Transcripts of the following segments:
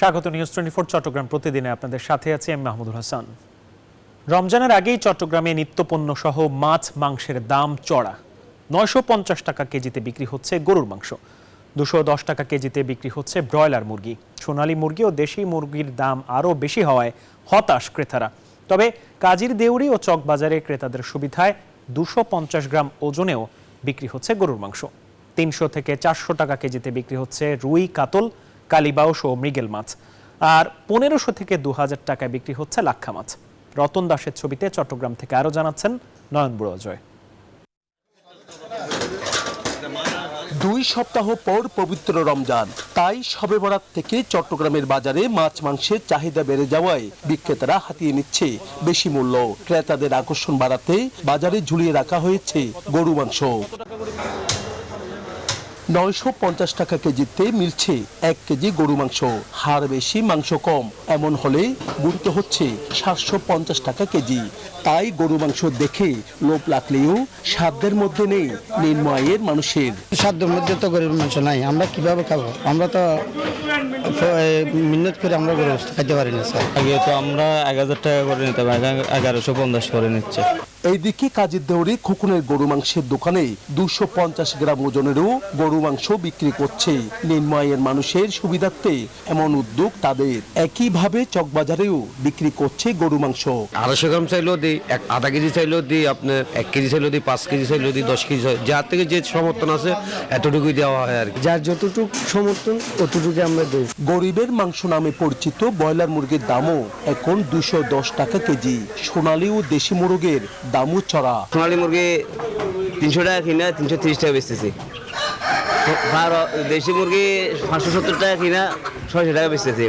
স্বাগত নিউজ 24 চট্টগ্রাম প্রতিদিনে আপনাদের সাথে আছি আমি মাহমুদুল হাসান। রমজানের আগেই চট্টগ্রামে নিত্যপণ্য সহ মাছ মাংসের দাম চড়া। 950 টাকা কেজিতে বিক্রি হচ্ছে গরুর মাংস, 210 টাকা কেজিতে বিক্রি হচ্ছে ব্রয়লার মুরগি। সোনালী মুরগি ও দেশি মুরগির দাম আরও বেশি হওয়ায় হতাশ ক্রেতারা। তবে কাজীর দেউরি ও চকবাজারে ক্রেতাদের সুবিধায় 250 গ্রাম ওজনেও বিক্রি হচ্ছে গরুর মাংস। 300 থেকে 400 টাকা কেজিতে বিক্রি হচ্ছে রুই, কাতল, কালিবাউস ও মৃগেল মাছ। আর 1500 থেকে 2000 টাকায় বিক্রি হচ্ছে লাক্ষা মাছ। রতন দাসের ছবিতে চট্টগ্রাম থেকে আরও জানাচ্ছেন নয়ন বুড়াজয়। 2 সপ্তাহ পর পবিত্র রমজান, তাই শবে বরাত থেকে চট্টগ্রামের বাজারে মাছ মাংসের চাহিদা বেড়ে যাওয়ায় বিক্রেতারা হাতিয়ে নিচ্ছে বেশি মূল্য। ক্রেতাদের আকর্ষণ বাড়াতে বাজারে ঝুলিয়ে রাখা হয়েছে গরু মাংস। 950 টাকা কেজিতে মিলছে 1 কেজি গরু মাংস। হাড় বেশি মাংস কম এমন হলে গুনতে হচ্ছে 750 টাকা কেজি। তাই গরু মাংস দেখে লোভ লাগলেও সাধ্যের মধ্যে নেই নিম্ন আয়ের মানুষের। সাধ্যের মধ্যে তো গরুর মাংস নাই, আমরা কিভাবে খাবো? আমরা তো মিন্নত করে আমরা গরু খাইতে পারি না স্যার। আগে তো আমরা 1000 টাকা করে নিতাম, 1150 করে নিচ্ছে। এইদিকে কাজীর দেউরি খোকনের গরু মাংসের দোকানে 250 গ্রাম ওজনেরও গরু মাংস বিক্রি করছে নিম্ন আয়ের মানুষের সুবিধার্থে এমন উদ্যোগ তাদের। একইভাবে চকবাজারেও বিক্রি করছে গরু মাংস। 250 গ্রাম চাইলেও দিই, আধা কেজি চাইলেও দিই, আপনার 1 কেজি চাইলেও দিই, 5 কেজি চাইলেও দিই, 10 কেজি, যার থেকে যে সমর্থন আছে এতটুকুই দেওয়া হয় আর কি। যার যতটুকু সমর্থন ততটুকু আমরা দিই। গরিবের মাংস নামে পরিচিত ব্রয়লার মুরগির দামও এখন 210 টাকা কেজি। সোনালী ও দেশি মুরগের দামও চড়া। সোনালী মুরগি 300 টাকা কিনা 330 টাকা বেচতেছি। আর দেশি মুরগি 570 টাকা কিনা 600 টাকা বেচতেছি।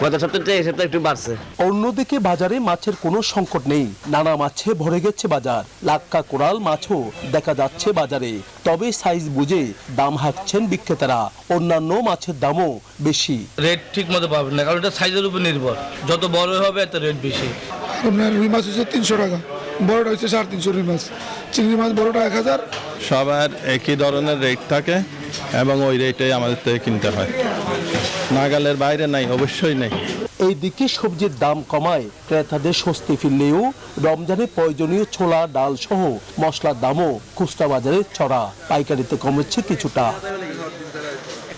গত সপ্তাহে এই সপ্তাহে একটু বাড়ছে। অন্যদিকে বাজারে মাছের কোনো সংকট নেই, নানা মাছে ভরে গেছে বাজার। লাক্কা কোরাল মাছও দেখা যাচ্ছে বাজারে। তবে সাইজ বুঝে দাম হাঁকছেন বিক্রেতারা। অন্যান্য মাছের দামও বেশি। রেট ঠিক মতো পাবেন না, কারণ এটা সাইজের উপর নির্ভর। যত বড় হবে এত রেট বেশি। আপনার রুই মাছ হচ্ছে 300 টাকা, বড়টা হচ্ছে 350 রুই মাছ। চিংড়ি মাছ বড়টা 1000। সবার একই ধরনের রেট থাকে এবং ওই রেটেই আমাদের থেকে কিনতে হয়। নাগালের বাইরে নাই, অবশ্যই নেই। এইদিকে সবজির দাম কমায় ক্রেতাদের স্বস্তি ফিরলেও রমজানে প্রয়োজনীয় ছোলা, ডাল সহ মশলার দামও খুচরা বাজারে চড়া। পাইকারিতে কমেছে কিছুটা।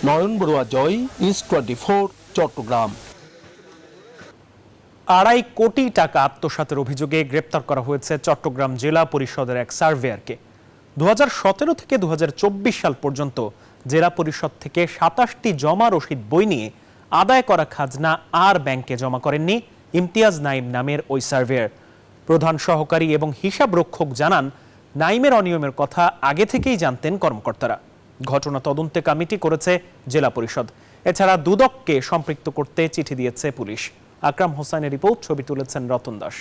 নয়ন বড়ুয়া জয়, নিউজ 24 চট্টগ্রাম। 2.5 কোটি টাকা আত্মসাতের অভিযোগে গ্রেপ্তার করা হয়েছে চট্টগ্রাম জেলা পরিষদের এক সার্ভেয়ারকে। 2017 থেকে 2024 সাল পর্যন্ত জেলা পরিষদ থেকে 27টি জমা রসিদ বই নিয়ে আদায় করা খাজনা আর ব্যাংকে জমা করেননি ইমতিয়াজ নাইম নামের ওই সার্ভেয়ার। প্রধান সহকারী এবং হিসাব রক্ষক জানান, নাইমের অনিয়মের কথা আগে থেকেই জানতেন কর্মকর্তারা। ঘটনা তদন্তে কমিটি করেছে জেলা পরিষদ। এছাড়া দুদককে সম্পৃক্ত করতে চিঠি দিয়েছে পুলিশ। আকরাম হোসেনের রিপোর্ট, ছবি তুলেছেন রতন দাস।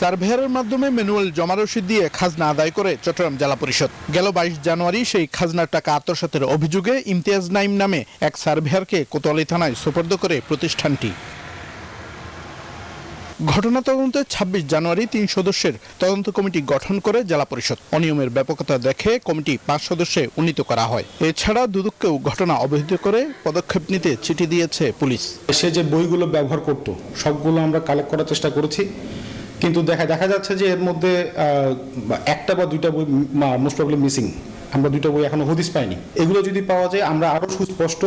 সার্ভেয়ারের মাধ্যমে ম্যানুয়াল জমা রসিদ দিয়ে খাজনা আদায় করে চট্টগ্রাম জেলা পরিষদ। গেল 22 জানুয়ারি সেই খাজনার টাকা আত্মসাতের অভিযোগে ইমতিয়াজ নাইম নামে এক সার্ভেয়ারকে কোতোয়ালি থানায় সোপর্দ করে প্রতিষ্ঠানটি। ঘটনা তদন্তে 26 জানুয়ারি 3 সদস্যের তদন্ত কমিটি গঠন করে জেলা পরিষদ। অনিয়মের ব্যাপকতা দেখে কমিটি 5 সদস্যে উন্নীত করা হয়। এছাড়া দুদককেও ঘটনা অবহিত করে পদক্ষেপ নিতে চিঠি দিয়েছে পুলিশ। সে যে বইগুলো ব্যবহার করত সবগুলো আমরা কালেক্ট করার চেষ্টা করেছি, কিন্তু দেখা যাচ্ছে যে এর মধ্যে একটা বা দুইটা বই মোস্ট প্রবলি মিসিং। আমরা দুইটা বই এখনো হদিস পাইনি। এগুলো যদি পাওয়া যায় আমরা আরো সুস্পষ্ট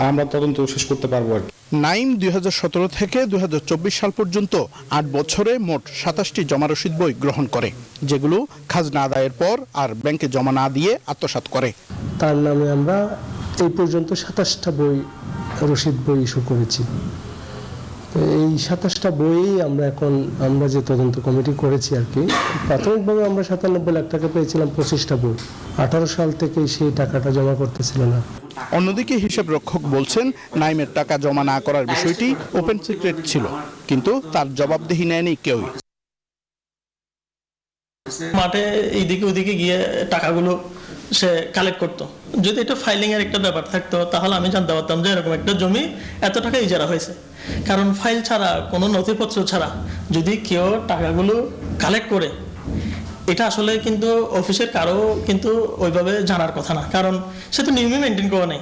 আমরা তদন্ত শেষ করতে পারবো আর কি। নাইম 2017 থেকে 2024 সাল পর্যন্ত 8 বছরে মোট 27টি জমা রসিদ বই গ্রহণ করে, যেগুলো খাজনা আদায়ের পর আর ব্যাংকে জমা না দিয়ে আত্মসাৎ করে। তার নামে আমরা এই পর্যন্ত 27টা বই রসিদ বই ইস্যু করেছি। এই 27টা বই আমরা যে তদন্ত কমিটি করেছি আর কি, প্রাথমিকভাবে আমরা 97 লাখ টাকা পেয়েছিলাম 25টা বই। 18 সাল থেকে সেই টাকাটা জমা করতেছিল না। অন্যদিকে হিসাব রক্ষক বলছেন, নাইমের টাকা জমা না করার বিষয়টি ওপেন সিক্রেট ছিল, কিন্তু তার জবাবদিহি নেয়নি কেউ। মাঠে এইদিকে ওইদিকে গিয়ে টাকাগুলো সে কালেক্ট করতো। যদি এটা ফাইলিং এর একটা ব্যাপার থাকতো তাহলে আমি জানতে পারতাম যে এরকম একটা জমি এত টাকা ইজারা হয়েছে। কারণ ফাইল ছাড়া, কোনো নথিপত্র ছাড়া যদি কেউ টাকাগুলো কালেক্ট করে, এটা আসলে কিন্তু অফিসের কারো কিন্তু ওইভাবে জানার কথা না, কারণ সে তো নিয়মই মেনটেন করা নেই।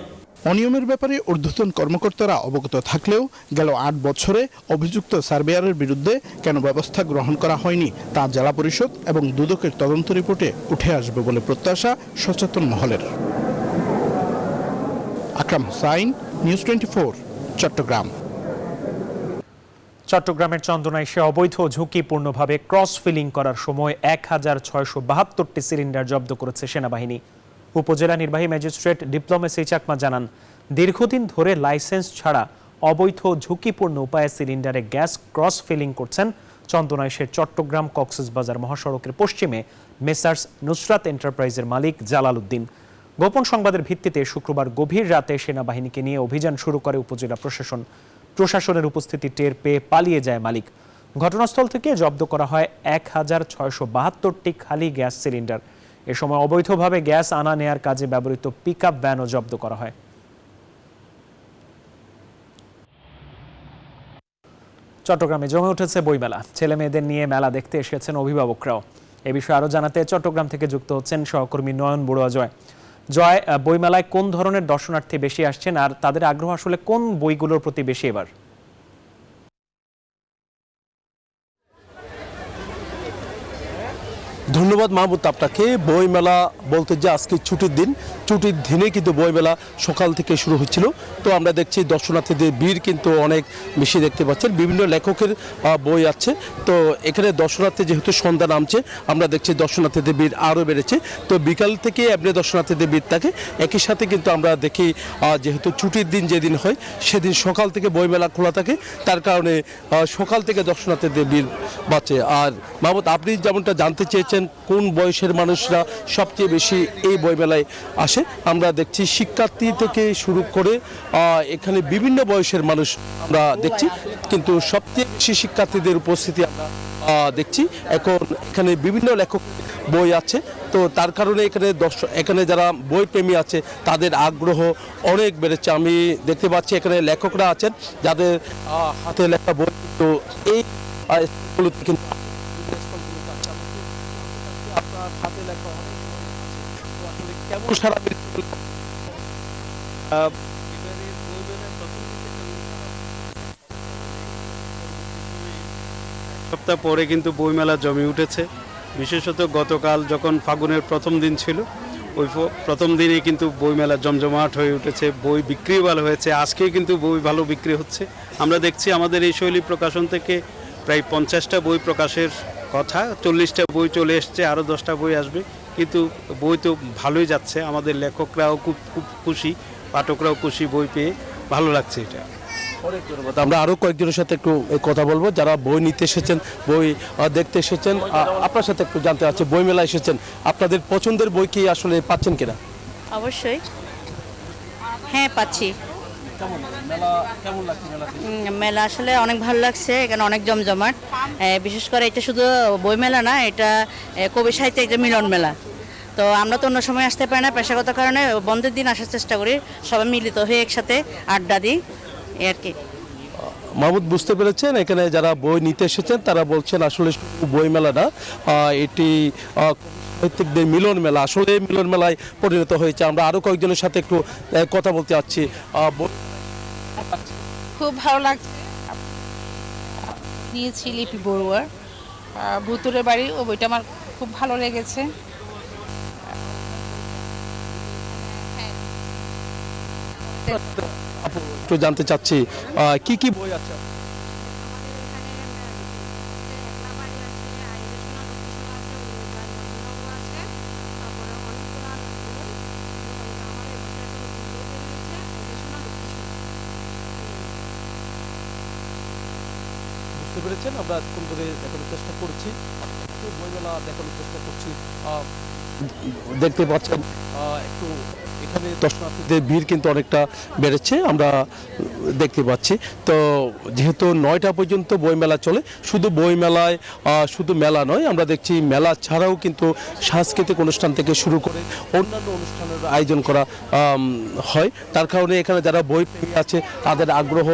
অনিয়মের ব্যাপারে ঊর্ধ্বতন কর্মকর্তারা অবগত থাকলেও গেল ৮ বছরে অভিযুক্ত সার্ভেয়ারের বিরুদ্ধে কেন ব্যবস্থা গ্রহণ করা হয়নি তা জেলা পরিষদ এবং দুদকের তদন্ত রিপোর্টে উঠে আসবে বলে প্রত্যাশা সচেতন মহলের। আকরাম হুসাইন, নিউজ 24, চট্টগ্রাম। চট্টগ্রামের চন্দনায় সে অবৈধ ঝুঁকিপূর্ণভাবে ক্রস ফিলিং করার সময় ১,৬৭২টি সিলিন্ডার জব্দ করেছে সেনাবাহিনী। উপজেলা নির্বাহী ম্যাজিস্ট্রেট ডিপ্লোমেসি চাকমা জানান, দীর্ঘদিন ধরে লাইসেন্স ছাড়া অবৈধ ঝুঁকিপূর্ণ উপায়ে সিলিন্ডারে গ্যাস ক্রস ফিলিং করছেন চন্দনাইশের চট্টগ্রাম কক্সবাজার মহাসড়কের পশ্চিমে মেসার্স নুসরাত এন্টারপ্রাইজের মালিক জালাল উদ্দিন। গোপন সংবাদের ভিত্তিতে শুক্রবার গভীর রাতে সেনাবাহিনীকে নিয়ে অভিযান শুরু করে উপজেলা প্রশাসনের উপস্থিতি টের পেয়ে পালিয়ে যায় মালিক। ঘটনাস্থল থেকে জব্দ করা হয় ১,৬৭২টি খালি গ্যাস সিলিন্ডার। এ সময় অবৈধভাবে গ্যাস আনা নেয়ার কাজে ব্যবহৃত পিকআপ ভ্যানও জব্দ করা হয়। চট্টগ্রামে জমে উঠেছে বইমেলা। ছেলে মেয়েদের নিয়ে মেলা দেখতে এসেছেন অভিভাবকরাও। এ বিষয়ে আরো জানাতে চট্টগ্রাম থেকে যুক্ত হচ্ছেন সহকর্মী নয়ন বড়ুয়া জয়। জয়, বইমেলায় কোন ধরনের দর্শনার্থী বেশি আসছেন আর তাদের আগ্রহ আসলে কোন বইগুলোর প্রতি বেশি এবার? ধন্যবাদ মাহমুদ আপনাকে। বইমেলা বলতে যে আজকে ছুটির দিনে কিন্তু বইমেলা সকাল থেকে শুরু হচ্ছিল। তো আমরা দেখছি দর্শনার্থীদের ভিড় কিন্তু অনেক বেশি দেখতে পাচ্ছেন। বিভিন্ন লেখকের বই আছে। তো এখানে দর্শনার্থী যেহেতু সন্ধ্যা নামছে, আমরা দেখছি দর্শনার্থীদের ভিড় আরও বেড়েছে। তো বিকাল থেকে এমনি দর্শনার্থীদের ভিড় থাকে। একই সাথে কিন্তু আমরা দেখি যেহেতু ছুটির দিন যেদিন হয় সেদিন সকাল থেকে বইমেলা খোলা থাকে, তার কারণে সকাল থেকে দর্শনার্থীদের ভিড় বাড়ছে। আর মাহমুদ, আপনি যেমনটা জানতে চেয়েছেন কোন বয়সের মানুষরা সবচেয়ে বেশি এই বইমেলায় আসে, আমরা দেখছি শিক্ষার্থী থেকে শুরু করে এখানে বিভিন্ন বয়সের মানুষ আমরা দেখছি, কিন্তু সবচেয়ে বেশি শিক্ষার্থীদের উপস্থিতি আমরা দেখছি। এখন এখানে বিভিন্ন লেখক বই আছে, তো তার কারণে এখানে যারা বই প্রেমী আছে তাদের আগ্রহ অনেক বেড়েছে। আমি দেখতে পাচ্ছি এখানে লেখকরা আছেন যাদের হাতে লেখা বই, তো এই কিন্তু হাতে লেখা কেমন সারা সপ্তাহ পরে কিন্তু বইমেলা জমে উঠেছে। বিশেষত গতকাল যখন ফাগুনের প্রথম দিন ছিল, ওই প্রথম দিনেই কিন্তু বইমেলা জমজমাট হয়ে উঠেছে, বই বিক্রি ভালো হয়েছে। আজকে কিন্তু বই ভালো বিক্রি হচ্ছে। আমরা দেখছি আমাদের এই শৈলী প্রকাশন থেকে প্রায় 50টা বই প্রকাশের কথা, 40টা বই চলে এসছে, আরও 10টা বই আসবে। কিন্তু বই তো ভালোই যাচ্ছে, আমাদের লেখকরাও খুব খুশি, পাঠকরাও খুশি, বই পেয়ে ভালো লাগছে। এটা আমরা আরো কয়েকজনের সাথে একটু কথা বলবো যারা বই নিতে এসেছেন, বই দেখতে এসেছেন। আপনার সাথে একটু জানতে চাচ্ছি, বই মেলা এসেছেন, আপনাদের পছন্দের বই কি আসলে পাচ্ছেন কিনা? অবশ্যই হ্যাঁ পাচ্ছি। মেলা আসলে অনেক ভালো লাগছে, এখানে অনেক জমজমাট। বিশেষ করে এটা শুধু বই মেলা না, এটা কবি সাহিত্যে একটা মিলন মেলা। তো আমরা তো অন্য সময় আসতে পারি না, পেশাগত কারণে বন্ধের দিন আসার চেষ্টা করি, সবাই মিলিত হয়ে একসাথে আড্ডা দিই, এই আর কি। মাহমুদ, বুঝতে পেরেছেন এখানে যারা বই নিতে এসেছেন তারা বলছেন আসলে বই মেলা না, এটি সাহিত্যিকদের মিলন মেলা, আসলে মিলন মেলায় পরিণত হয়েছে। আমরা আরো কয়েকজনের সাথে একটু কথা বলতে চাচ্ছি। খুব ভালো লাগছে। নিয়েছি লিপি বড়ুয়ার ভুতুরে বাড়ি, ও বইটা আমার খুব ভালো লেগেছে। একটু জানতে চাচ্ছি কি কি বই আছে? বুঝতে পেরেছেন, আমরা কোন ধরে দেখানোর চেষ্টা করছি, বইমেলা দেখানোর চেষ্টা করছি। দেখতে পাচ্ছেন একটু এখানে দর্শনার্থীদের ভিড় কিন্তু অনেকটা বেড়েছে, আমরা দেখতে পাচ্ছি। তো যেহেতু 9টা পর্যন্ত বইমেলা চলে, শুধু বইমেলায় শুধু মেলা নয়, আমরা দেখছি মেলা ছাড়াও কিন্তু সাংস্কৃতিক অনুষ্ঠান থেকে শুরু করে অন্যান্য অনুষ্ঠানের আয়োজন করা হয়। তার কারণে এখানে যারা বই প্রেমী আছে তাদের আগ্রহ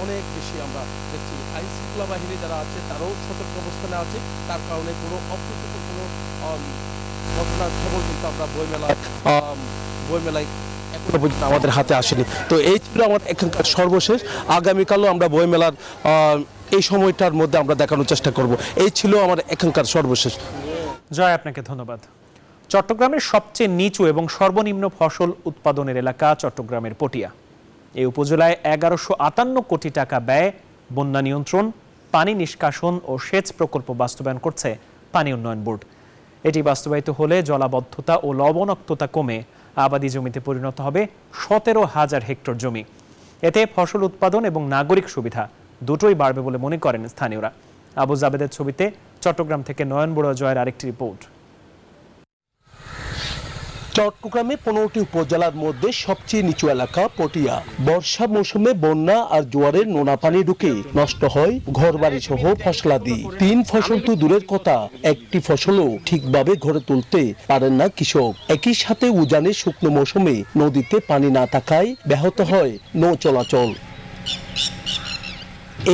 অনেক বেশি আমরা দেখছি। আইন শৃঙ্খলা বাহিনী যারা আছে তারাও সতর্ক অবস্থানে আছে, তার কারণে কোনো অপ্রীতিকর কোনো ঘটনার খবর কিন্তু আমরা বইমেলায় এখন পর্যন্ত আমাদের হাতে আসেনি। তো এই ছিল আমার এখানকার সর্বশেষ। আগামীকালও আমরা বইমেলার এই সময়টার মধ্যে আমরা দেখানোর চেষ্টা করব। এই ছিল আমার এখানকার সর্বশেষ। জয়, আপনাকে ধন্যবাদ। চট্টগ্রামের সবচেয়ে নিচু এবং সর্বনিম্ন ফসল উৎপাদনের এলাকা চট্টগ্রামের পটিয়া। এই উপজেলায় 1158 কোটি টাকা ব্যয়ে বন্যা নিয়ন্ত্রণ, পানি নিষ্কাশন ও সেচ প্রকল্প বাস্তবায়ন করছে পানি উন্নয়ন বোর্ড। এটি বাস্তবায়িত হলে জলাবদ্ধতা ও লবণাক্ততা কমে আবাদি জমিতে পরিণত হবে 17,000 হেক্টর জমি। এতে ফসল উৎপাদন এবং নাগরিক সুবিধা দুটোই বাড়বে বলে মনে করেন স্থানীয়রা। আবু জাবেদের ছবিতে চট্টগ্রাম থেকে নয়ন বড়ুয়া জয়ের আরেকটি রিপোর্ট। চট্টগ্রামে 15টি উপজেলার মধ্যে সবচেয়ে নিচু এলাকা পটিয়া। বর্ষা মৌসুমে বন্যা আর জোয়ারের নোনা পানি ঢুকে নষ্ট হয় ঘরবাড়ি সহ ফসলাদি। 3 ফসল তো দূরের কথা, একটি ফসলও ঠিকভাবে ঘরে তুলতে পারেন না কৃষক। একই সাথে উজানের শুকনো মৌসুমে নদীতে পানি না থাকায় ব্যাহত হয় নৌ চলাচল।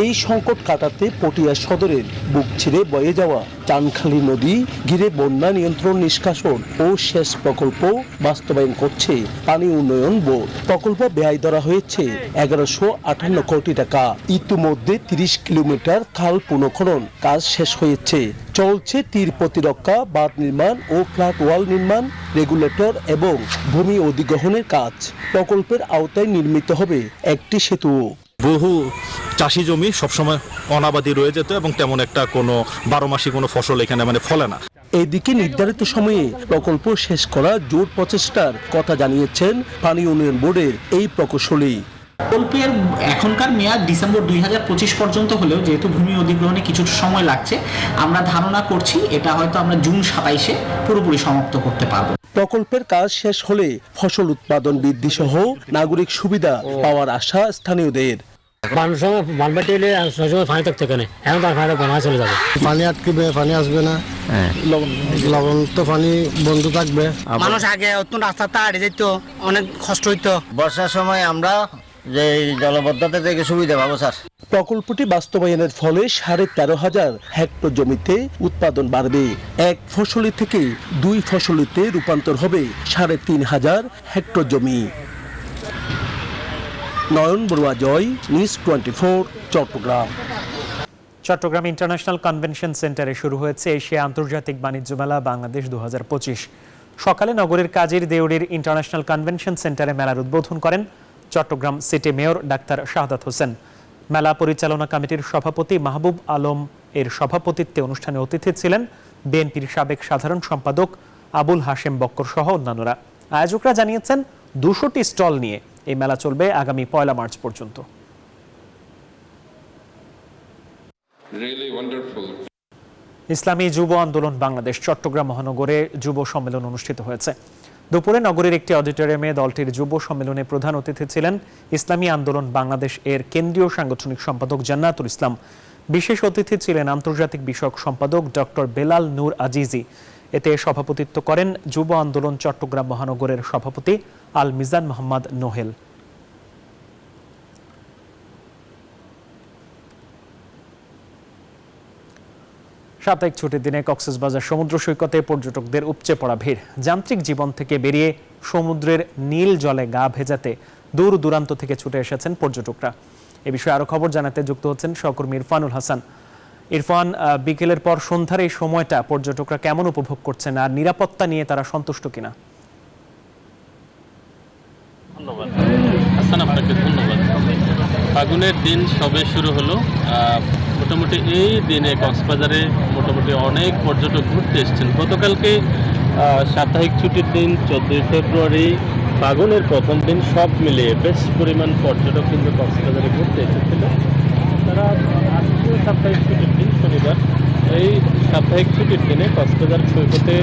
এই সংকট কাটাতে পটিয়া সদরের বুক ছিঁড়ে বয়ে যাওয়া চানখালী নদী ঘিরে বন্যা নিয়ন্ত্রণ, নিষ্কাশন ও সেচ প্রকল্প বাস্তবায়ন করছে পানি উন্নয়ন বোর্ড। প্রকল্প ব্যয় ধরা হয়েছে 1158 কোটি টাকা। ইতিমধ্যে 30 কিলোমিটার খাল পুনঃখনন কাজ শেষ হয়েছে। চলছে তীর প্রতিরক্ষা, বাঁধ নির্মাণ ও ফ্ল্যাট ওয়াল নির্মাণ, রেগুলেটর এবং ভূমি অধিগ্রহণের কাজ। প্রকল্পের আওতায় নির্মিত হবে একটি সেতু। বহু চাষি জমি সবসময় অনাবাদি রয়ে যেত এবং তেমন একটা কোনো 12 মাসি কোনো ফসল এখানে ফলে না। এদিকে নির্ধারিত সময়ে প্রকল্প শেষ করা জোর প্রচেষ্টার কথা জানিয়েছেন পানি উন্নয়ন বোর্ডের এই প্রকৌশলী। প্রকল্পের এখনকার মেয়াদ ডিসেম্বর 2025 পর্যন্ত হলেও যেহেতু ভূমি অধিগ্রহণে কিছুটা সময় লাগছে, আমরা ধারণা করছি এটা হয়তো আমরা জুন 27-এ পুরোপুরি সমাপ্ত করতে পারবো। প্রকল্পের কাজ শেষ হলে ফসল উৎপাদন বৃদ্ধি সহ নাগরিক সুবিধা পাওয়ার আশা স্থানীয়দের। পানি থাকতে কেন এখন তো পানি থাকবে না, চলে যাবে। পানি আটকে পানি আসবে না, লবণ তো পানি বন্ধ থাকবে। মানুষ আগে অত্যন্ত রাস্তাটা হারিয়ে যেত, অনেক কষ্ট হইতো। বর্ষার সময় আমরা যে জলবদ্ধতা থেকে সুবিধা পাবো স্যার। প্রকল্পটি বাস্তবায়নের ফলে 13,500 হেক্টর জমিতে উৎপাদন বাড়বে। এক ফসলি থেকে 2 ফসলিতে রূপান্তর হবে 3,500 হেক্টর জমি। Nayan Barua Joy, news 24, Chattogram. Chattogram international convention সেন্টারে শুরু হয়েছে এশিয়া আন্তর্জাতিক বাণিজ্য মেলা বাংলাদেশ 2025। সকালে নগরের কাজীর দেউড়ির ইন্টারন্যাশনাল কনভেনশন সেন্টারে মেলার উদ্বোধন করেন Chittagong city mayor doctor Shahadat Hossain. মেলা পরিচালনা কমিটির সভাপতি মাহবুব আলম এর সভাপতিত্বে অনুষ্ঠানে অতিথি ছিলেন বিএনপির সাবেক সাধারণ সম্পাদক আবুল হাশেম বক্কর সহ অন্যান্যরা। আয়োজকরা জানিয়েছেন 200টি স্টল নিয়ে এই মেলা চলবে আগামী 1 মার্চ পর্যন্ত। ইসলামী যুব আন্দোলন বাংলাদেশ চট্টগ্রাম মহানগরে যুব সম্মেলন অনুষ্ঠিত হয়েছে। দুপুরে নগরীর একটি অডিটোরিয়ামে দলটির যুব সম্মেলনে প্রধান অতিথি ছিলেন ইসলামী আন্দোলন বাংলাদেশ এর কেন্দ্রীয় সাংগঠনিক সম্পাদক জান্নাতুল ইসলাম। বিশেষ অতিথি ছিলেন আন্তর্জাতিক বিষয়ক সম্পাদক ডক্টর বেলাল নূর আজিজি। এতে সভাপতিত্ব করেন যুব আন্দোলন চট্টগ্রাম মহানগরের সভাপতি আল মিজান মোহাম্মদ নোহেল। সাপ্তাহিক ছুটির দিনে কক্সবাজার সমুদ্র সৈকতে পর্যটকদের উপচে পড়া ভিড়। যান্ত্রিক জীবন থেকে বেরিয়ে সমুদ্রের নীল জলে গা ভেজাতে দূর দূরান্ত থেকে ছুটে এসেছেন পর্যটকরা। এ বিষয়ে আরো খবর জানাতে যুক্ত হচ্ছেন সহকর্মী ইরফানুল হাসান। ইরফান, বিকেলের পর সন্ধ্যার এই সময়টা পর্যটকরা কেমন উপভোগ করছেন আর নিরাপত্তা নিয়ে তারা সন্তুষ্ট কিনা? ধন্যবাদ হাসান, আপনাকে ধন্যবাদ। ফাগুনের দিন সবে শুরু হলো। মোটামুটি এই দিনে কক্সবাজারে মোটামুটি অনেক পর্যটক ঘুরতে এসেছেন। গতকালকে সাপ্তাহিক ছুটির দিন 14 ফেব্রুয়ারি, ফাগুনের প্রথম দিন, সব মিলিয়ে বেশ পরিমাণ পর্যটক কিন্তু কক্সবাজারে ঘুরতে এসেছিল। তারা আজকে সাপ্তাহিক ছুটির দিন শনিবার, এই সাপ্তাহিক ছুটির দিনে কক্সবাজার সৈকতে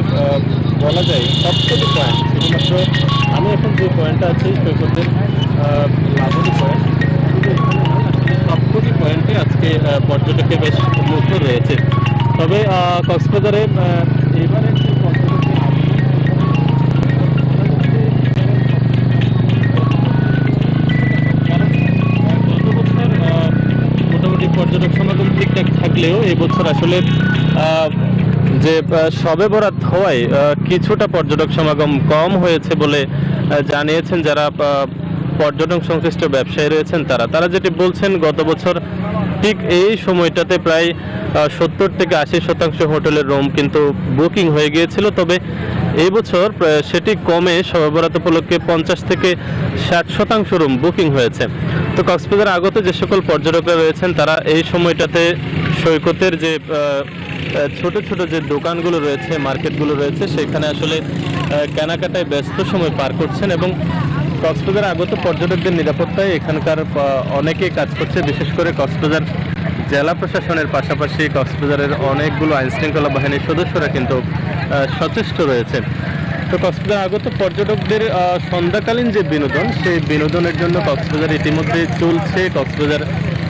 বলা যায় সবকটি পয়েন্ট, শুধুমাত্র আমি এখন যে পয়েন্টটা আছি সৈকতের লাবণী পয়েন্ট, সবকটি পয়েন্টে আজকে পর্যটকে বেশ মুখর রয়েছে। তবে কক্সবাজারে এবারে যে মোটামুটি পর্যটক সমাগম ঠিকঠাক থাকলেও এই বছর আসলে যে শবে বরাত হওয়ায় কিছুটা পর্যটক সমাগম কম হয়েছে বলে জানিয়েছেন যারা পর্যটন সংশ্লিষ্ট ব্যবসায়ী রয়েছেন তারা যেটি বলছেন গত বছর ঠিক এই সময়টাতে প্রায় 70 থেকে 80% হোটেলের রুম কিন্তু বুকিং হয়ে গিয়েছিল, তবে এই বছর সেটি কমে শবে বরাত উপলক্ষে 50 থেকে 60% রুম বুকিং হয়েছে। তো কক্সবাজার আগত যে সকল পর্যটকরা রয়েছেন তারা এই সময়টাতে সৈকতের যে ছোট ছোট যে দোকানগুলো রয়েছে, মার্কেটগুলো রয়েছে, সেখানে আসলে কেনাকাটায় ব্যস্ত সময় পার করছেন এবং কক্সবাজার আগত পর্যটকদের নিরাপত্তায় এখানকার অনেকেই কাজ করছে। বিশেষ করে কক্সবাজার জেলা প্রশাসনের পাশাপাশি কক্সবাজারের অনেকগুলো আইনশৃঙ্খলা বাহিনীর সদস্যরা কিন্তু সচেষ্ট রয়েছে। তো কক্সবাজার আগত পর্যটকদের সন্ধ্যাকালীন যে বিনোদন, সেই বিনোদনের জন্য কক্সবাজার ইতিমধ্যে চলছে কক্সবাজার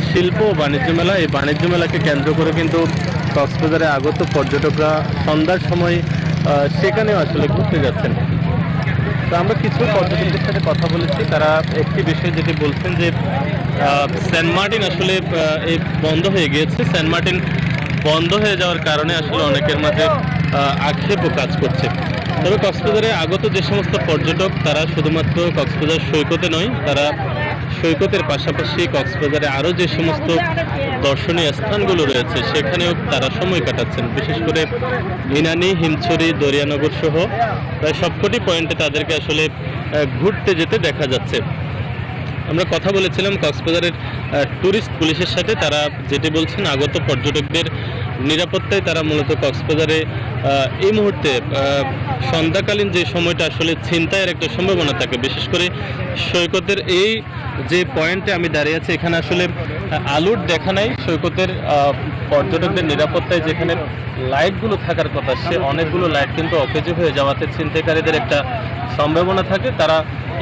শিল্প ও বাণিজ্য মেলা। এই বাণিজ্য মেলাকে কেন্দ্র করে কিন্তু কক্সবাজারে আগত পর্যটকরা সন্ধ্যার সময় সেখানেও আসলে ঘুরতে যাচ্ছেন। তো আমরা কিছু পর্যটকদের সাথে কথা বলেছি, তারা একটি বিষয় যেটি বলছেন যে সেন্ট মার্টিন আসলে এই বন্ধ হয়ে গিয়েছে। সেন্ট মার্টিন বন্ধ হয়ে যাওয়ার কারণে আসলে অনেকের মাঝে আক্ষেপও কাজ করছে। তবে কক্সবাজারে আগত যে সমস্ত পর্যটক তারা শুধুমাত্র কক্সবাজার সৈকতে নয়, তারা সৈকতের পাশাপাশি কক্সবাজারে আরও যে সমস্ত দর্শনীয় স্থানগুলো রয়েছে সেখানেও তারা সময় কাটাচ্ছেন। বিশেষ করে ইনানি, হিমছড়ি, দরিয়ানগর সহ প্রায় সবকটি পয়েন্টে তাদেরকে আসলে ঘুরতে যেতে দেখা যাচ্ছে। আমরা কথা বলেছিলাম কক্সবাজারের ট্যুরিস্ট পুলিশের সাথে, তারা যেটি বলছেন আগত পর্যটকদের নিরাপত্তায় তারা মূলত কক্সবাজারে এই মুহূর্তে সন্ধ্যাকালীন যে সময়টা আসলে ছিনতাইয়ের একটা সম্ভাবনা থাকে। বিশেষ করে সৈকতের এই যে পয়েন্টে আমি দাঁড়িয়ে আছি এখানে আসলে আলোর দেখা নাই। সৈকতের পর্যটকদের নিরাপত্তায় যেখানে লাইটগুলো থাকার কথা, সে অনেকগুলো লাইট কিন্তু অকেজো হয়ে যাওয়াতে ছিনতাইকারীদের একটা সম্ভাবনা থাকে। তারা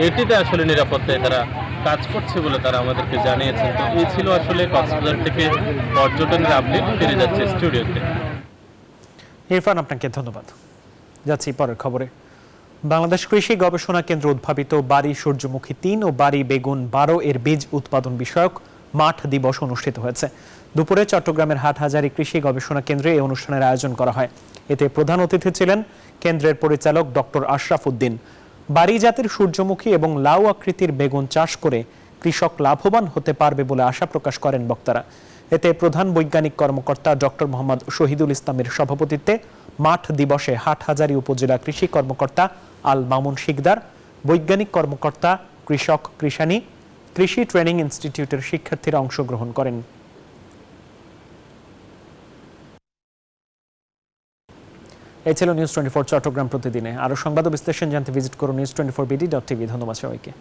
এটিতে আসলে নিরাপত্তায় তারা কাজ করছে বলে তারা আমাদেরকে জানিয়েছেন। তো এই ছিল আসলে কক্সবাজার থেকে পর্যটনের আপডেট। ফিরে যাচ্ছে স্টুডিওতে। ইরফান, আপনাকে ধন্যবাদ। যাচ্ছি পরের খবরে। বাংলাদেশ কৃষি গবেষণা কেন্দ্র উদ্ভাবিত বাড়ি সূর্যমুখী 3 ও বাড়ি বেগুন 12 এর বীজ উৎপাদন বিষয়ক মাঠ দিবস অনুষ্ঠিত হয়েছে। দুপুরে চট্টগ্রামের হাটহাজারী কৃষি গবেষণা কেন্দ্রে এই অনুষ্ঠানের আয়োজন করা হয়। এতে প্রধান অতিথি ছিলেন কেন্দ্রের পরিচালক ডক্টর আশরাফ উদ্দিন। বাড়ি জাতের সূর্যমুখী এবং লাউ আকৃতির বেগুন চাষ করে কৃষক লাভবান হতে পারবে বলে আশা প্রকাশ করেন বক্তারা। এতে প্রধান বৈজ্ঞানিক কর্মকর্তা ডক্টর মোহাম্মদ শহীদুল ইসলামের সভাপতিত্বে মাঠ দিবসে হাটহাজারী উপজেলা কৃষি কর্মকর্তা আল মামুন শিকদার, বৈজ্ঞানিক কর্মকর্তা, কৃষক, কৃষানী, কৃষি ট্রেনিং ইনস্টিটিউটের শিক্ষার্থীরা অংশগ্রহণ করেন। এই ছিল নিউজ 24 চট্টগ্রাম প্রতিদিনে। আরও সংবাদ ও বিশ্লেষণ জানতে ভিজিট করুন news24bd.tv। ধন্যবাদ সবাইকে।